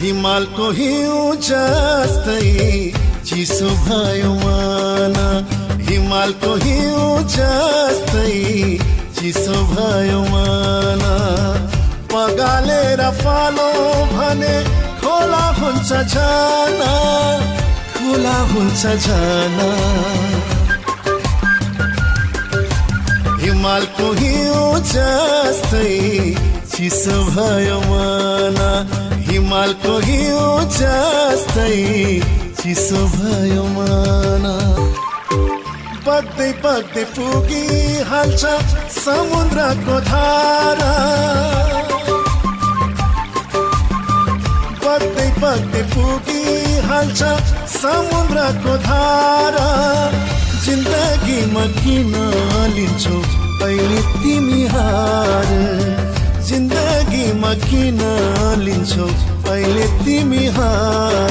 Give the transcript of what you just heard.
हिमालको हिउँ जस्तै चिसो भयो मन, हिमालको हिउँ जस्तै चिसो भयो मन। पगालेर फालो भने खोला हुन्छ झन, खोला हुन्छ झन। हिमालको हिउँ जस्तै चिसो भयो मन, हिमालको हिउँ जस्तै चिसो भयो मन। बग्दै बग्दै पुगिहाल्छ समुद्रको धारा, बग्दै बग्दै पुगिहाल्छ समुद्रको धारा। जिन्दगीमा किन लिन्छौ अहिले तिमी हार, जिन्दगीमा किन लिन्छौ अहिले तिमी हार।